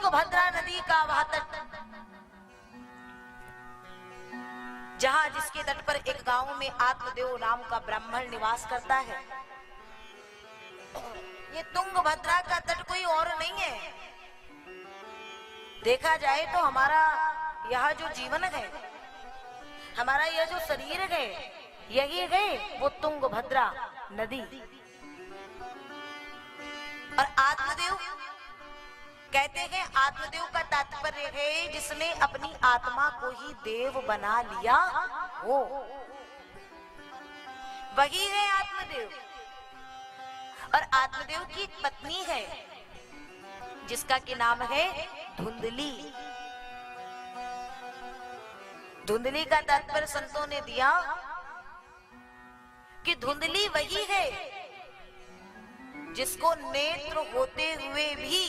तुंगभद्रा नदी का वह तट, जहां जिसके तट पर एक गांव में आत्मदेव नाम का ब्राह्मण निवास करता है। ये तुंगभद्रा का तट कोई और नहीं है। देखा जाए तो हमारा यह जो जीवन है, हमारा यह जो शरीर है, यही है वो तुंगभद्रा नदी। और आत्मदेव कहते हैं, आत्मदेव का तात्पर्य है जिसने अपनी आत्मा को ही देव बना लिया हो, वही है आत्मदेव। और आत्मदेव की एक पत्नी है जिसका कि नाम है धुंधली। धुंधली का तात्पर्य संतों ने दिया कि धुंधली वही है जिसको नेत्र होते हुए भी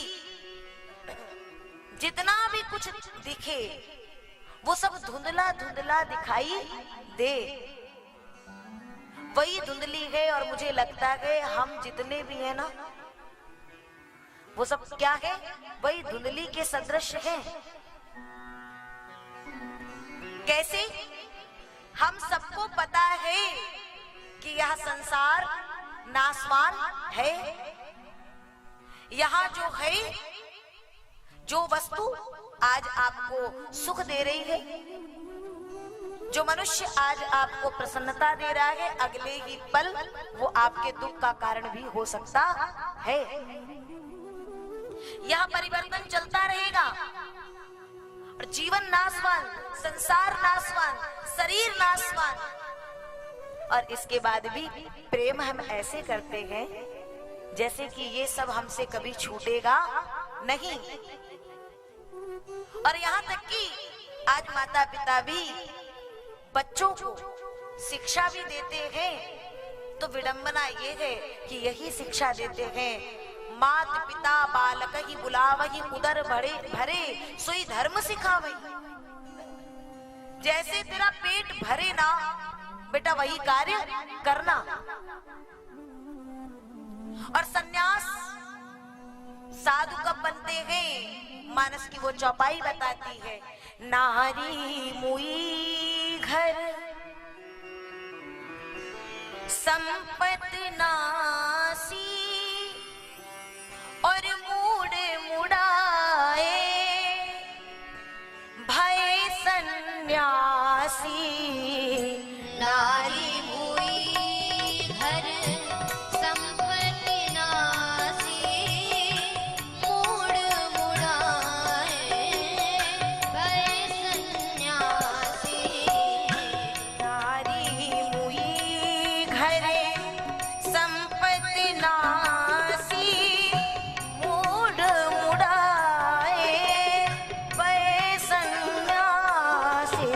जितना भी कुछ दिखे वो सब धुंधला धुंधला दिखाई दे, वही धुंधली है। और मुझे लगता है हम जितने भी हैं ना, वो सब क्या है, वही धुंधली के सदृश है। कैसे? हम सबको पता है कि यह संसार नाशवान है। यहाँ जो है, जो वस्तु आज आपको सुख दे रही है, जो मनुष्य आज आपको प्रसन्नता दे रहा है, अगले ही पल वो आपके दुख का कारण भी हो सकता है। यह परिवर्तन चलता रहेगा और जीवन नाशवान, संसार नाशवान, शरीर नाशवान। और इसके बाद भी प्रेम हम ऐसे करते हैं जैसे कि ये सब हमसे कभी छूटेगा नहीं। और यहाँ तक कि आज माता पिता भी बच्चों को शिक्षा भी देते हैं, तो विडंबना ये है कि यही शिक्षा देते हैं, मात पिता बालक ही बुलावही, उदर भरे भरे सोई धर्म सिखावही। जैसे तेरा पेट भरे ना बेटा, वही कार्य करना। और सन्यास साधु कब बनते हैं? मानस की वो चौपाई बताती है, नारी मुई घर संपत नासी और मूड मुड़ाए भय सन्यासी। नारी हुई घर संपत्ति नासी, मूड मुड़ाए भय सन्यासी। नारी मुई घर संपत्ति नासी, मूड मुड़ाए भय सन्यासी।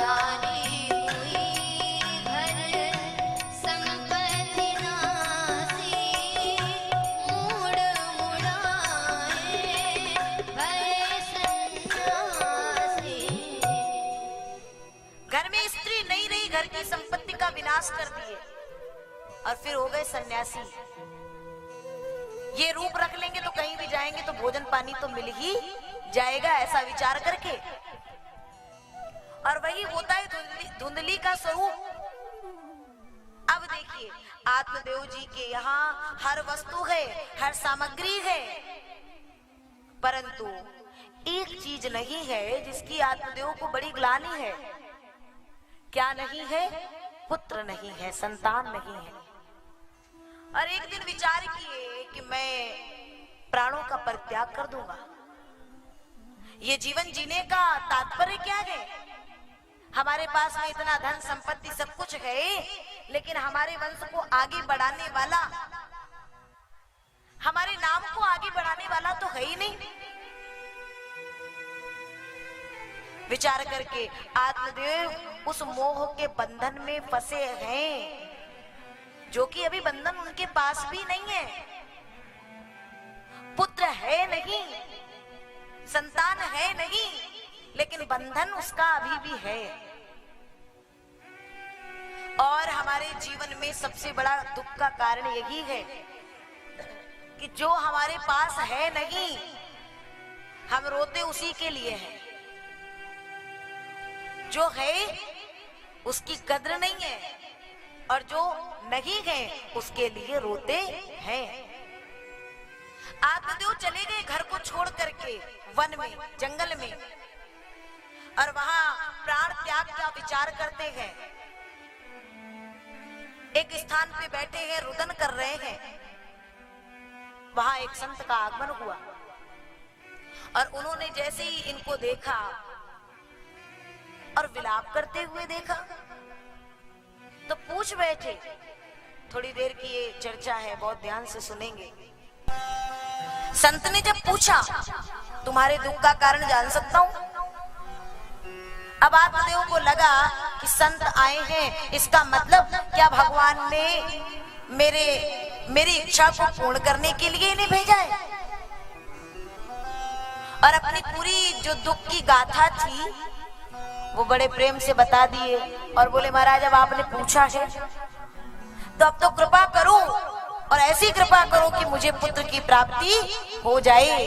नारी हुई घर संपत्ति नासी, मूड मुड़ाए भय सन्यासी। घर में स्त्री नहीं रही, घर की संपत्ति का विनाश कर दिए और फिर हो गए सन्यासी। ये रूप रख लेंगे तो कहीं भी जाएंगे तो भोजन पानी तो मिल ही जाएगा, ऐसा विचार करके। और वही होता है धुंधली का स्वरूप। अब देखिए, आत्मदेव जी के यहाँ हर वस्तु है, हर सामग्री है, परंतु एक चीज नहीं है जिसकी आत्मदेव को बड़ी ग्लानि है। क्या नहीं है? पुत्र नहीं है, संतान नहीं है। और एक दिन विचार किए कि मैं प्राणों का परित्याग कर दूंगा। ये जीवन जीने का तात्पर्य क्या है? हमारे पास में इतना धन संपत्ति सब कुछ है, लेकिन हमारे वंश को आगे बढ़ाने वाला, हमारे नाम को आगे बढ़ाने वाला तो है ही नहीं। विचार करके आत्मदेव उस मोह के बंधन में फंसे हैं, जो कि अभी बंधन उनके पास भी नहीं है। पुत्र है नहीं, संतान है नहीं, लेकिन बंधन उसका अभी भी है। और हमारे जीवन में सबसे बड़ा दुख का कारण यही है कि जो हमारे पास है नहीं, हम रोते उसी के लिए हैं जो है उसकी कद्र नहीं है, और जो नहीं है उसके लिए रोते हैं। आत्मदेव चले गए घर को छोड़ करके वन में, जंगल में, और वहां प्राण त्याग का विचार करते हैं। एक स्थान पे बैठे हैं, रुदन कर रहे हैं। वहां एक संत का आगमन हुआ और उन्होंने जैसे ही इनको देखा और विलाप करते हुए देखा तो पूछ बैठे। थोड़ी देर की ये चर्चा है, बहुत ध्यान से सुनेंगे। संत ने जब पूछा, तुम्हारे दुख का कारण जान सकता हूं? अब आत्मदेव को लगा कि संत आए हैं, इसका मतलब क्या भगवान ने मेरी इच्छा को पूर्ण करने के लिए इन्हें भेजा है। और अपनी पूरी जो दुख की गाथा थी वो बड़े प्रेम से बता दिए और बोले, महाराज अब आपने पूछा है तो अब तो कृपा करो, और ऐसी कृपा करो कि मुझे पुत्र की प्राप्ति हो जाए।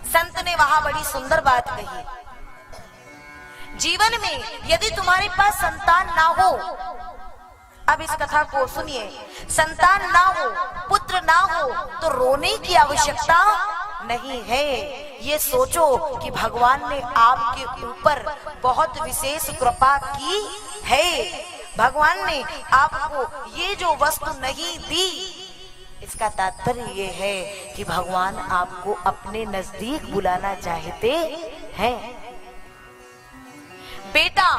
संत ने वहां बड़ी सुंदर बात कही, जीवन में यदि तुम्हारे पास संतान ना हो, अब इस कथा को सुनिए, संतान ना हो, पुत्र ना हो तो रोने की आवश्यकता नहीं है। ये सोचो कि भगवान ने आपके ऊपर बहुत विशेष कृपा की है। भगवान ने आपको ये जो वस्तु नहीं दी, इसका तात्पर्य ये है कि भगवान आपको अपने नजदीक बुलाना चाहते हैं। बेटा,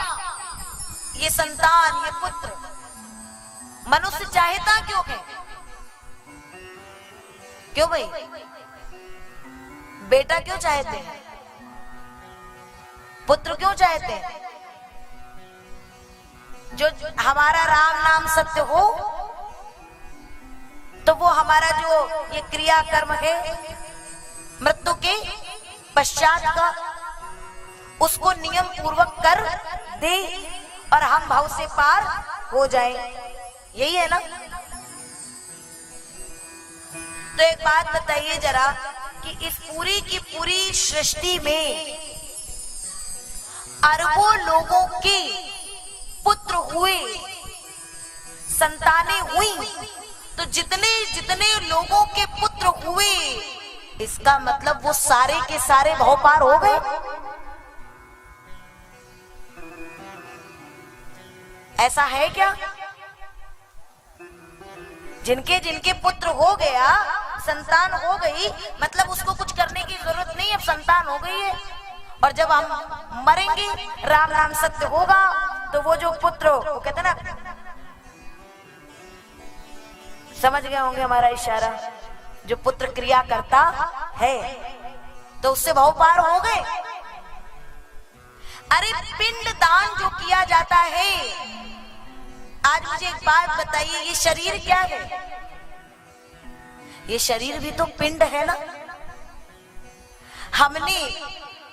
ये संतान, ये पुत्र मनुष्य चाहता क्यों है? क्यों भाई? बेटा क्यों चाहते हैं? पुत्र क्यों चाहते हैं? जो हमारा राम नाम सत्य हो तो वो हमारा जो ये क्रिया कर्म है मृत्यु के पश्चात का, उसको नियम पूर्वक कर दे और हम भव से पार हो जाएं। यही है ना? तो एक बात बताइए जरा कि इस पूरी की पूरी सृष्टि में अरबों लोगों के पुत्र हुए, संतानें हुई, तो जितने जितने लोगों के पुत्र हुए, इसका मतलब वो सारे के सारे भव पार हो गए। ऐसा है क्या? जिनके जिनके पुत्र हो गया, संतान हो गई, मतलब उसको कुछ करने की जरूरत नहीं, अब संतान हो गई है। और जब हम मरेंगे, राम नाम सत्य होगा, तो वो जो पुत्र, वो कहते ना, समझ गए होंगे हमारा इशारा, जो पुत्र क्रिया करता है तो उससे भव पार हो गए। अरे पिंड दान जो किया जाता है, आज मुझे एक बात बताइए, ये शरीर क्या है? ये शरीर भी तो पिंड है ना। हमने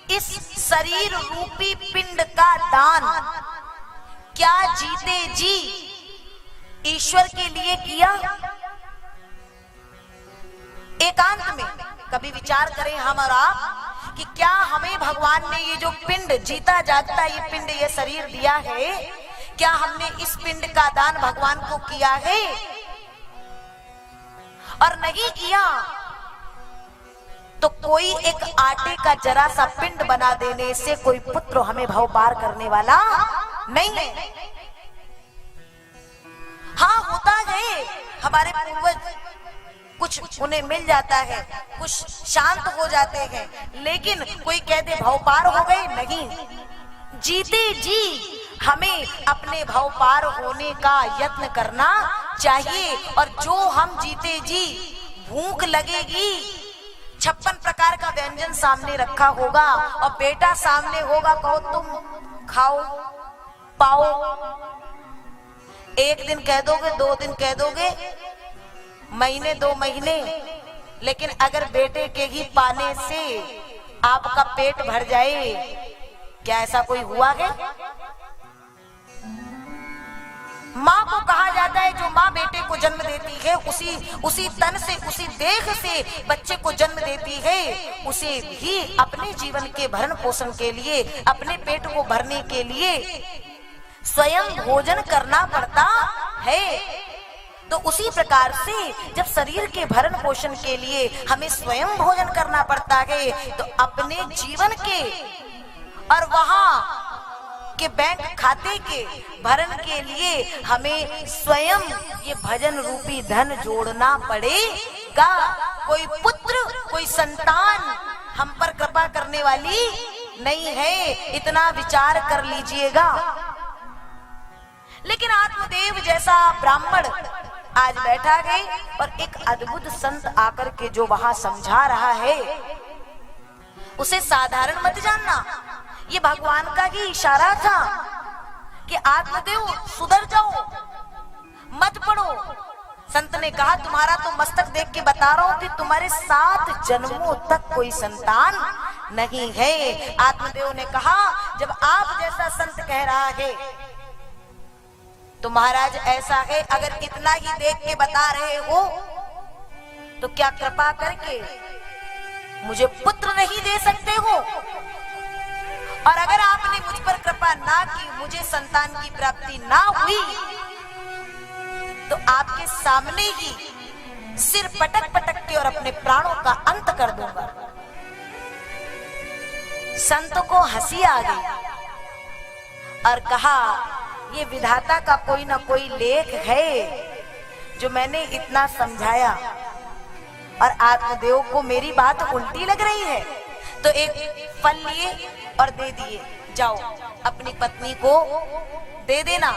इस शरीर रूपी पिंड का दान क्या जीते जी ईश्वर के लिए किया? एकांत में कभी विचार करें हम और आप कि क्या हमें भगवान ने ये जो पिंड, जीता जागता ये पिंड, ये शरीर दिया है, क्या हमने इस पिंड का दान भगवान को किया है? और नहीं किया तो कोई एक आटे का जरा सा पिंड बना देने से कोई पुत्र हमें भव पार करने वाला नहीं है। हाँ, होता है, हमारे पूर्वज कुछ उन्हें मिल जाता है, कुछ शांत हो जाते हैं, लेकिन कोई कहते भव पार हो गए, नहीं। जीते जी हमें अपने भव पार होने का यत्न करना चाहिए। और जो हम जीते जी, भूख लगेगी, 56 प्रकार का व्यंजन सामने रखा होगा और बेटा सामने होगा, कहो तुम खाओ पाओ, एक दिन कह दोगे, 2 दिन कह दोगे, महीने 2 महीने, लेकिन अगर बेटे के ही पाने से आपका पेट भर जाए, क्या ऐसा कोई हुआ है? माँ को कहा जाता है, जो माँ बेटे को जन्म देती है उसी तन से, उसी देह से बच्चे को जन्म देती है, उसे भी अपने जीवन के भरण पोषण के लिए, अपने पेट को भरने के लिए स्वयं भोजन करना पड़ता है। तो उसी प्रकार से जब शरीर के भरण पोषण के लिए हमें स्वयं भोजन करना पड़ता है, तो अपने जीवन के और वहां के बैंक खाते के भरण के लिए हमें स्वयं ये भजन रूपी धन जोड़ना पड़ेगा। कोई पुत्र, कोई संतान हम पर कृपा करने वाली नहीं है, इतना विचार कर लीजिएगा। लेकिन आत्मदेव जैसा ब्राह्मण आज बैठा है और एक अद्भुत संत आकर के जो वहां समझा रहा है, उसे साधारण मत जानना। ये भगवान का ही इशारा था कि आत्मदेव सुधर जाओ, मत पड़ो। संत ने कहा, तुम्हारा तो मस्तक देख के बता रहा हूं कि तुम्हारे 7 जन्मों तक कोई संतान नहीं है। आत्मदेव ने कहा, जब आप जैसा संत कह रहा है तो महाराज ऐसा है, अगर इतना ही देख के बता रहे हो तो क्या कृपा करके मुझे पुत्र नहीं दे सकते हो? और अगर आपने मुझ पर कृपा ना की, मुझे संतान की प्राप्ति ना हुई, तो आपके सामने ही सिर पटक पटक के और अपने प्राणों का अंत कर दूंगा। संत को हंसी आ गई और कहा, ये विधाता का कोई ना कोई लेख है जो मैंने इतना समझाया और आत्मदेव को मेरी बात उल्टी लग रही है। तो एक फल लिए और दे दिए, जाओ अपनी पत्नी को दे देना,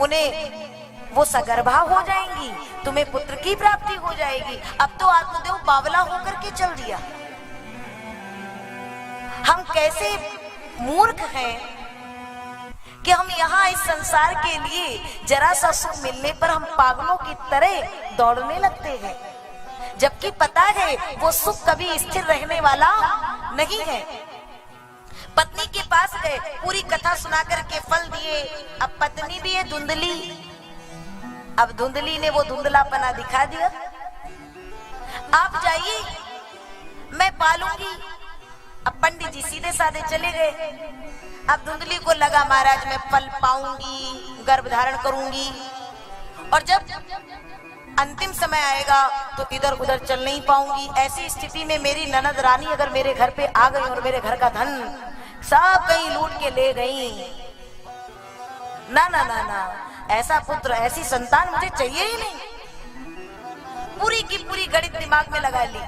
उन्हें वो सगर्भा हो जाएंगी, तुम्हें पुत्र की प्राप्ति हो जाएगी। अब तो आत्मदेव बावला होकर के चल दिया। हम कैसे मूर्ख हैं कि हम यहाँ इस संसार के लिए जरा सा सुख मिलने पर हम पागलों की तरह दौड़ने लगते हैं, जबकि पता है वो सुख कभी स्थिर रहने वाला नहीं है। पत्नी के पास गए, पूरी कथा सुना करके फल दिए। अब पत्नी भी है धुंधली, अब धुंधली ने वो धुंधलापना दिखा दिया। आप जाइए, मैं पालूंगी। अब पंडित जी सीधे साधे चले गए। अब धुंधली को लगा, महाराज मैं फल पाऊंगी, गर्भ धारण करूंगी, और जब अंतिम समय आएगा तो इधर उधर चल नहीं पाऊंगी। ऐसी स्थिति में मेरी ननद रानी अगर मेरे घर पे आ गई और मेरे घर का धन सब कहीं लूट के ले गई, ना ना ना ना, ऐसा पुत्र, ऐसी संतान मुझे चाहिए ही नहीं। पूरी की पूरी गणित दिमाग में लगा ली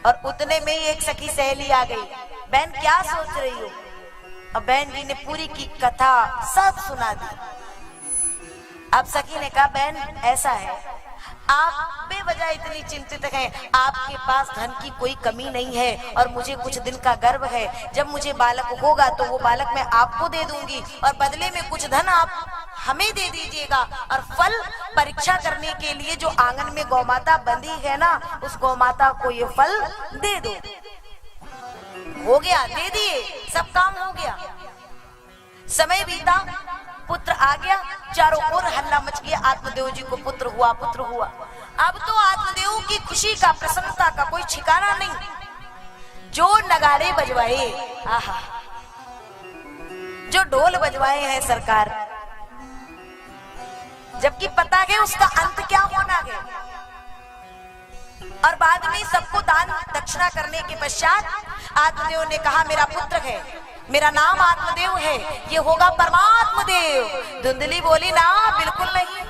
और उतने में ही एक सखी सहेली आ गई। बहन क्या सोच रही हो? और बहन जी ने पूरी की कथा सब सुना दी। अब सखी ने कहा, बहन ऐसा है, आप बेवजह इतनी चिंतित हैं, आपके पास धन की कोई कमी नहीं है और मुझे कुछ दिन का गर्व है। जब मुझे बालक होगा तो वो बालक मैं आपको दे दूंगी और बदले में कुछ धन आप हमें दे दीजिएगा, और फल परीक्षा करने के लिए जो आंगन में गौमाता बंधी है ना, उस गौमाता को ये फल दे दो। हो गया, दे दिए, सब काम हो गया। समय बीता, पुत्र आ गया, चारों ओर हल्ला मच गया, आत्मदेव जी को पुत्र हुआ, पुत्र हुआ। अब तो आत्मदेव की खुशी का, प्रसन्नता का कोई ठिकाना नहीं। जो नगाड़े बजवाए, आहा, जो ढोल बजवाए हैं सरकार, जबकि पता है उसका अंत क्या होना है। और बाद में सबको दान दक्षिणा करने के पश्चात आत्मदेव ने कहा, मेरा पुत्र है, मेरा नाम आत्मदेव है, ये होगा परमात्मदेव। धुंधली बोली, ना बिल्कुल नहीं,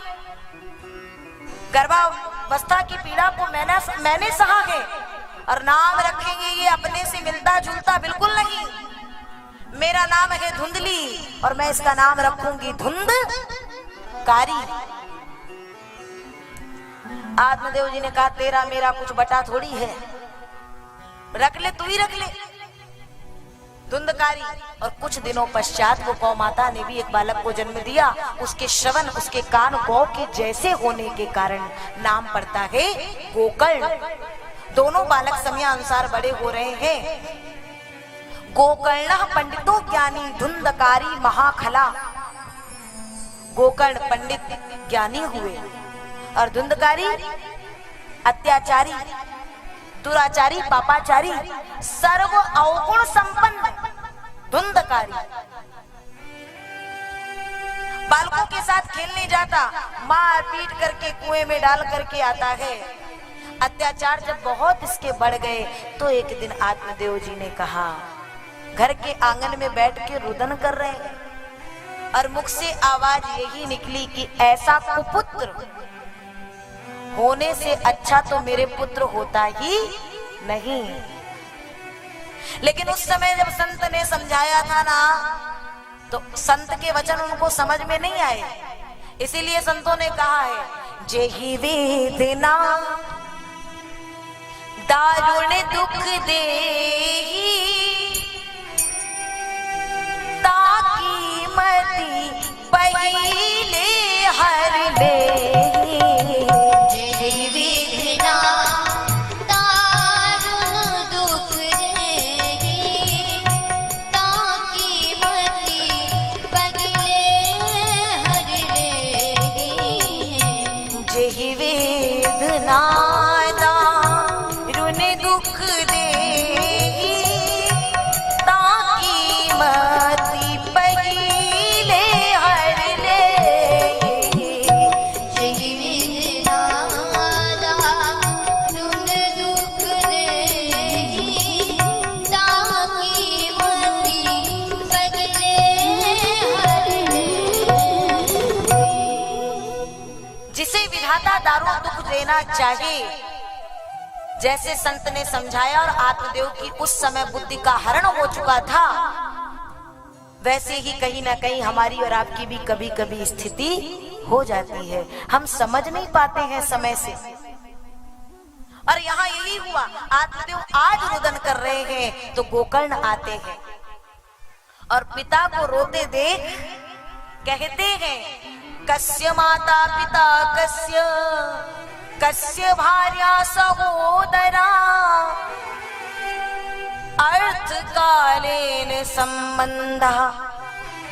गर्भावस्था की पीड़ा को मैंने सहा है, और नाम रखेंगे ये अपने से मिलता जुलता बिल्कुल नहीं। मेरा नाम है धुंधली और मैं इसका नाम रखूंगी धुंधकारी। आत्मदेव जी ने कहा, तेरा मेरा कुछ बटा थोड़ी है, रख ले, तू ही रख ले, धुंधकारी। और कुछ दिनों पश्चात वो गौ माता ने भी एक बालक को जन्म दिया। उसके श्रवण, उसके कान गौ के जैसे होने के कारण नाम पड़ता है गोकर्ण। दोनों बालक समयानुसार बड़े हो रहे हैं। गोकर्ण पंडितों ज्ञानी धुंधकारी महाखला। गोकर्ण पंडित ज्ञानी हुए और धुंधकारी, अत्याचारी, दुराचारी, पापाचारी, सर्व अवगुण संपन्न धुंधकारी बालकों के साथ खेलने जाता, मार पीट करके कुएं में डाल करके आता है। अत्याचार जब बहुत इसके बढ़ गए तो एक दिन आत्मदेव जी ने कहा, घर के आंगन में बैठ के रुदन कर रहे हैं और मुख से आवाज यही निकली कि ऐसा कुपुत्र होने से अच्छा तो मेरे पुत्र होता ही नहीं। लेकिन उस समय जब संत ने समझाया था ना, तो संत के वचन उनको समझ में नहीं आए, इसीलिए संतों ने कहा है, जेहि वेदना दारुण दुख देहि, ताकि मति पहिले हर लेहि। जेहि वेदना दारुण दुख देहि, ताकि मति पहिले हर लेहि। जेहि वेदना दारुण दुख देहि, ताकि मति पहिले हर लेहि। जेहि वेदना दारुण दुख देहि, ताकि मति पहिले हर लेहि। जिसे विधाता दारुण दुख देना चाहिए, जैसे संत ने समझाया और आत्मदेव की उस समय बुद्धि का हरण हो चुका था, वैसे ही कहीं ना कहीं हमारी और आपकी भी कभी कभी स्थिति हो जाती है। हम समझ नहीं पाते हैं समय से। और यहाँ यही हुआ, आत्मदेव आज रुदन कर रहे हैं तो गोकर्ण आते हैं और पिता को रोते देख कहते हैं, कस्य माता पिता कस्य, कस्य भार्या सहोदरा, अर्थ कालेन संबंधः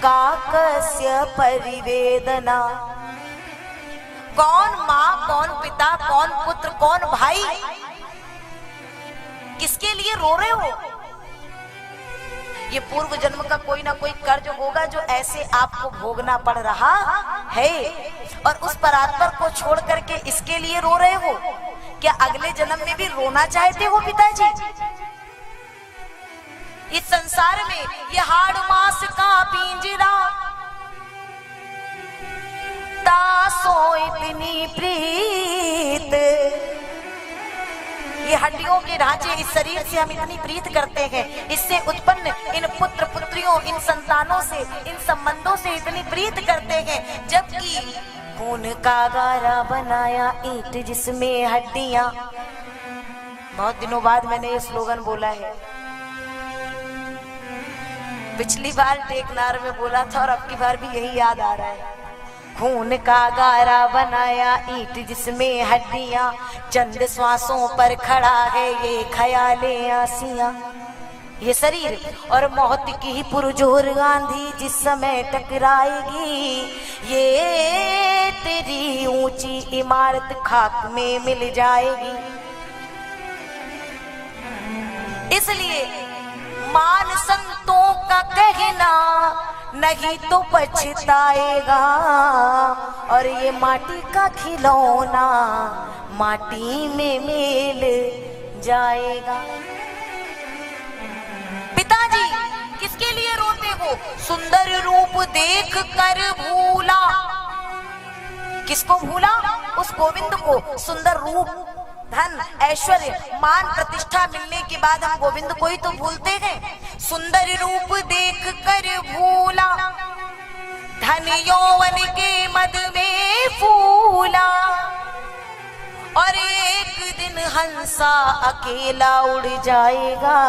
का कस्य परिवेदना। कौन माँ, कौन पिता, कौन पुत्र, कौन भाई, किसके लिए रो रहे हो? ये पूर्व जन्म का कोई ना कोई कर्ज होगा जो ऐसे आपको भोगना पड़ रहा है, और उस परात्पर को छोड़ करके इसके लिए रो रहे हो। क्या अगले जन्म में भी रोना चाहते हो पिताजी? इस संसार में ये हाड़ मास का पिंजरा, तासो इतनी प्रीत, ये हड्डियों के ढांचे, इस शरीर से हम इतनी प्रीत करते हैं, इससे उत्पन्न इन पुत्र पुत्रियों, इन संतानों से, इन संबंधों से इतनी प्रीत करते हैं, जबकि खून का गारा बनाया ईंट जिसमें हड्डियां। बहुत दिनों बाद मैंने ये स्लोगन बोला है, पिछली बार टेकनार में बोला था और अब की बार भी यही याद आ रहा है। खून का गारा बनाया ईंट जिसमें हड्डियां, चंद श्वासों पर खड़ा है ये ख्याले आसियां। ये शरीर और मौत की ही पुरजोर आंधी जिस समय टकराएगी, ये तेरी ऊंची इमारत खाक में मिल जाएगी। इसलिए मान संतों का कहना नहीं तो पछताएगा, और ये माटी का खिलौना माटी में मिल जाएगा। पिताजी किसके लिए रोते हो? सुंदर रूप देख कर भूला। किसको भूला? उस गोविंद को। सुंदर रूप, धन, ऐश्वर्य, मान, प्रतिष्ठा मिलने के बाद हम गोविंद को ही तो भूलते हैं। सुंदर रूप देख कर भूला, धन यौवन के मद में फूला, और एक दिन हंसा अकेला उड़ जाएगा,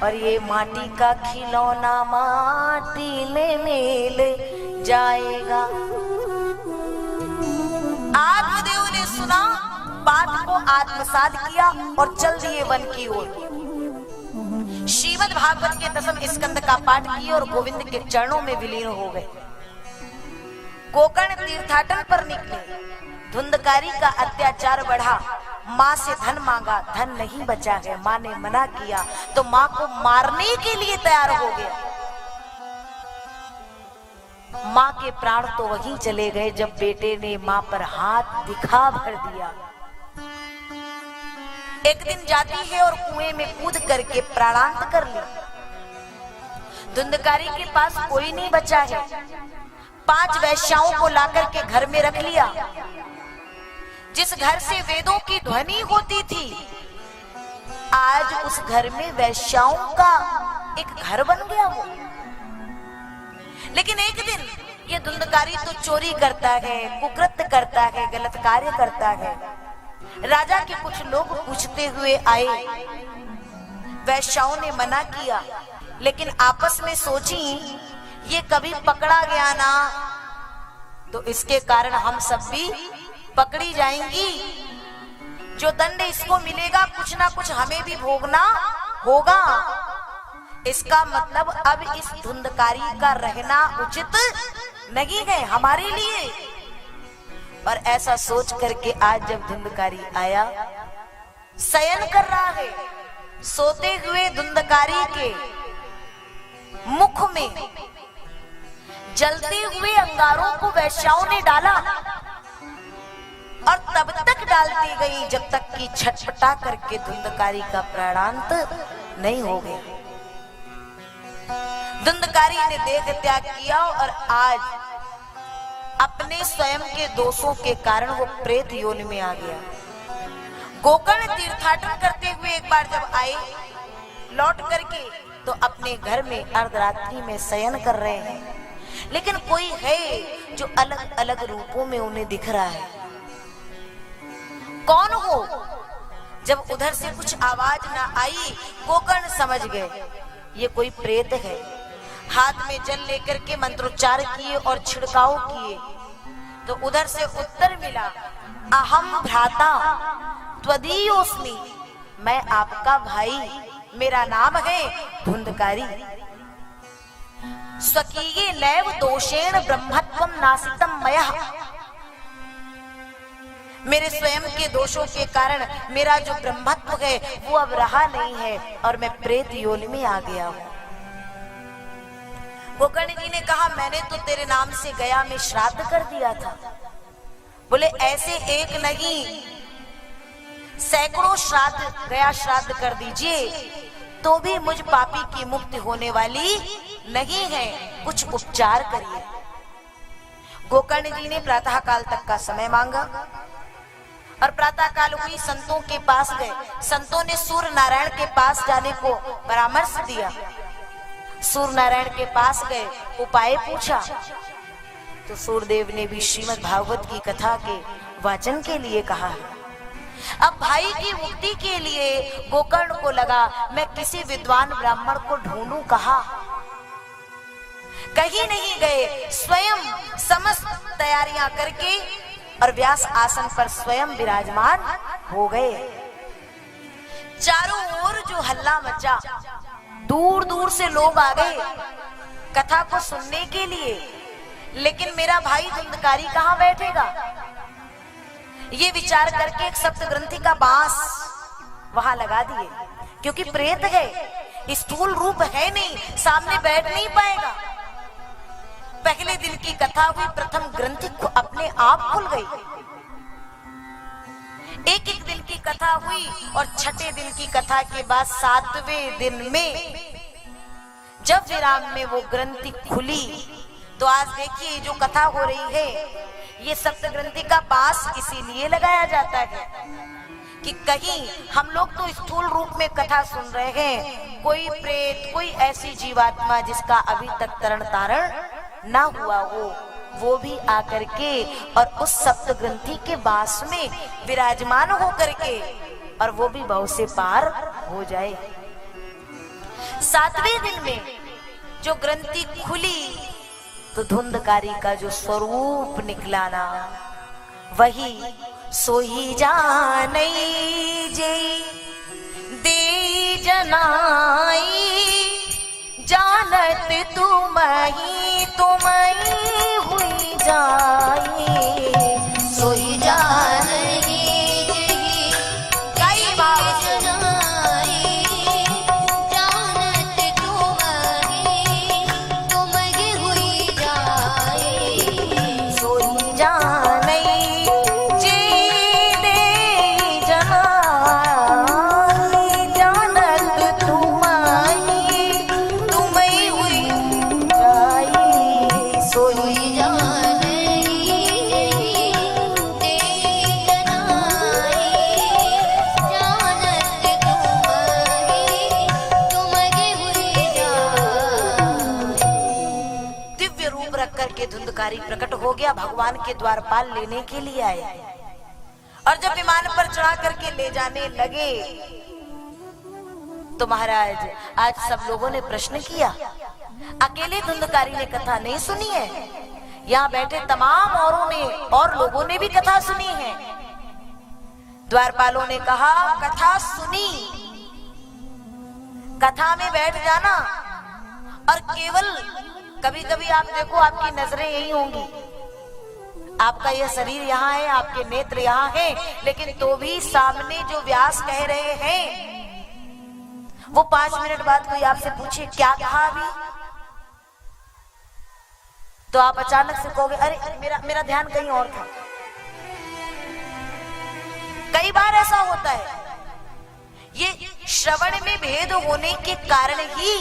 और ये माटी का खिलौना माटी में मिल जाएगा। आत्मदेव ने सुना, बात को आत्मसात किया और चल दिए वन की ओर। श्रीमद् भागवत के 10वें स्कंद का पाठ किए और गोविंद के चरणों में विलीन हो गए। गोकर्ण तीर्थाटन पर निकले। धुंधकारी का अत्याचार बढ़ा, माँ से धन मांगा, धन नहीं बचा है। माँ ने मना किया तो माँ को मारने के लिए तैयार हो गया। माँ के प्राण तो वहीं चले गए जब बेटे ने माँ पर हाथ दिखा भर दिया। एक दिन जाती है और कुएं में कूद करके प्राणांत कर ली। धुंधकारी के पास कोई नहीं बचा है। 5 वैश्याओं को लाकर के घर में रख लिया। जिस घर से वेदों की ध्वनि होती थी, आज उस घर में वैश्याओं का एक घर बन गया वो। लेकिन एक दिन ये धुंधकारी तो चोरी करता है, कुकृत्य करता है, गलत कार्य करता है। राजा के कुछ लोग पूछते हुए आए। वैश्याओं ने मना किया, लेकिन आपस में सोची ये कभी पकड़ा गया ना तो इसके कारण हम सब भी पकड़ी जाएंगी। जो दंड इसको मिलेगा कुछ ना कुछ हमें भी भोगना होगा। इसका मतलब अब इस धुंधकारी का रहना उचित नहीं है हमारे लिए। और ऐसा सोच करके आज जब धुंधकारी आया, शयन कर रहा है, सोते हुए धुंधकारी के मुख में जलते हुए अंगारों को वैश्याओं ने डाला और तब तक डालती गई जब तक कि छटपटा करके धुंधकारी का प्राणांत नहीं हो गया। धुंधकारी ने देह त्याग किया और आज अपने स्वयं के दोषों के कारण वो प्रेत योनि में आ गया। गोकर्ण तीर्थाटन करते हुए एक बार जब आए, लौट करके तो अपने घर में अर्धरात्रि में शयन कर रहे हैं। लेकिन कोई है जो अलग अलग रूपों में उन्हें दिख रहा है। कौन हो? जब उधर से कुछ आवाज ना आई, गोकर्ण समझ गए ये कोई प्रेत है। हाथ में जल लेकर के मंत्रोच्चार किए और छिड़काव किए तो उधर से उत्तर मिला, अहम भ्राता त्वदीयोस्मि, मैं आपका भाई, मेरा नाम है धुंधकारी। स्वकीये नैव दोषेण ब्रह्मत्वम नासितम मयः, मेरे स्वयं के दोषों के कारण मेरा जो ब्रह्मत्व है वो अब रहा नहीं है और मैं प्रेत योनि में आ गया हूं। गोकर्ण जी ने कहा, मैंने तो तेरे नाम से गया में श्राद्ध कर दिया था। बोले ऐसे एक नहीं, सैकड़ों श्राद्ध, गया श्राद्ध कर दीजिए तो भी मुझ पापी की मुक्ति होने वाली नहीं है, कुछ उपचार करिए। गोकर्ण जी ने प्रातः काल तक का समय मांगा और प्रातः काल हुई, संतों के पास गए। संतों ने सूर्य नारायण के पास जाने को परामर्श दिया। सूर्य नारायण के पास गए, उपाय पूछा तो सूर्यदेव ने भी श्रीमद् भागवत की कथा के वाचन के लिए कहा है। अब भाई की मुक्ति के लिए गोकर्ण को लगा मैं किसी विद्वान ब्राह्मण को ढूंढूं कहाँ। कहीं नहीं गए, स्वयं समस्त तैयारियां करके और व्यास आसन पर स्वयं विराजमान हो गए। चारों ओर जो हल्ला मचा, दूर दूर से लोग आ गए कथा को सुनने के लिए। लेकिन मेरा भाई धुंधकारी कहाँ बैठेगा, ये विचार करके एक सप्त ग्रंथि का बांस वहां लगा दिए, क्योंकि प्रेत है, स्थूल रूप है नहीं, सामने बैठ नहीं पाएगा। पहले दिन की कथा हुई, प्रथम ग्रंथि अपने आप खुल गई। एक एक दिन की कथा हुई और छठे दिन की कथा के बाद 7वें दिन में जब विराम में वो ग्रंथि खुली तो आज देखिए जो कथा हो रही है, ये सप्त ग्रंथि का पास इसीलिए लगाया जाता है कि कहीं हम लोग तो स्थूल रूप में कथा सुन रहे हैं, कोई प्रेत, कोई ऐसी जीवात्मा जिसका अभी तक तरण तारण ना हुआ हो, वो भी आकर के और उस सप्त ग्रंथि के बास में विराजमान हो करके और वो भी भव से पार हो जाए। 7वें दिन में जो ग्रंथि खुली तो धुंधकारी का जो स्वरूप निकला ना, वही सोई जानई जे दे जनाई, जानत तुमही तुमही हुई जाई, सोई जानगी जगी कई भाव से जनाई, जानत तुमगी हुई जाई, सोई जानई जे दे जनाई, जानत तुम्ही हुई जाई, सोई सोई जानगी दे जनाई, जानत तुमगी हुई जाई। दिव्य रूप रख करके धुंधकारी प्रकट हो गया, भगवान के द्वारपाल लेने के लिए आए। और जब विमान पर चढ़ा करके ले जाने लगे तो महाराज आज सब लोगों ने प्रश्न किया, अकेले धुंधकारी ने कथा नहीं सुनी है, यहाँ बैठे तमाम औरों ने और लोगों ने भी कथा सुनी है। द्वारपालों ने कहा कथा सुनी, कथा में बैठ जाना, और केवल कभी कभी आप देखो आपकी नजरें यही होंगी, आपका यह शरीर यहाँ है, आपके नेत्र यहाँ है, लेकिन तो भी सामने जो व्यास कह रहे हैं वो 5 मिनट बाद कोई आपसे पूछे क्या कहा अभी, तो आप अचानक से कहोगे अरे मेरा ध्यान कहीं और था। कई बार ऐसा होता है, ये श्रवण में भेद होने के कारण ही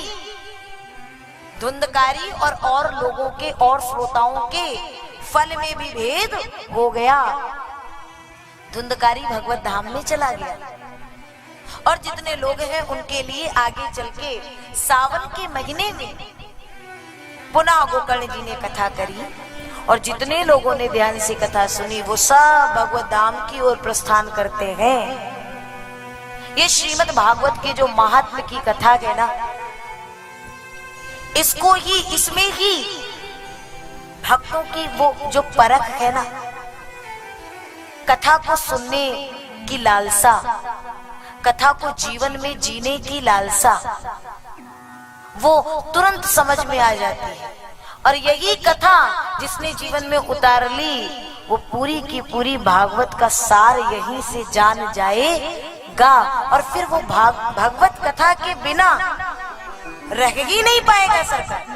धुंधकारी और लोगों के और श्रोताओं के फल में भी भेद हो गया। धुंधकारी भगवत धाम में चला गया, और जितने लोग हैं उनके लिए आगे चल के सावन के महीने में पुनः गोकर्ण जी ने कथा करी, और जितने लोगों ने ध्यान से कथा सुनी वो सब भगवत धाम की ओर प्रस्थान करते हैं। ये श्रीमद् भागवत के जो महात्म की कथा है ना, इसको ही, इसमें ही भक्तों की वो जो परख है ना, कथा को सुनने की लालसा, कथा को जीवन में जीने की लालसा, वो तुरंत समझ में आ जाती है। और यही कथा जिसने जीवन में उतार ली वो पूरी की पूरी भागवत का सार यहीं से जान जाएगा, और फिर वो भागवत कथा के बिना रह ही नहीं पाएगा सरकार।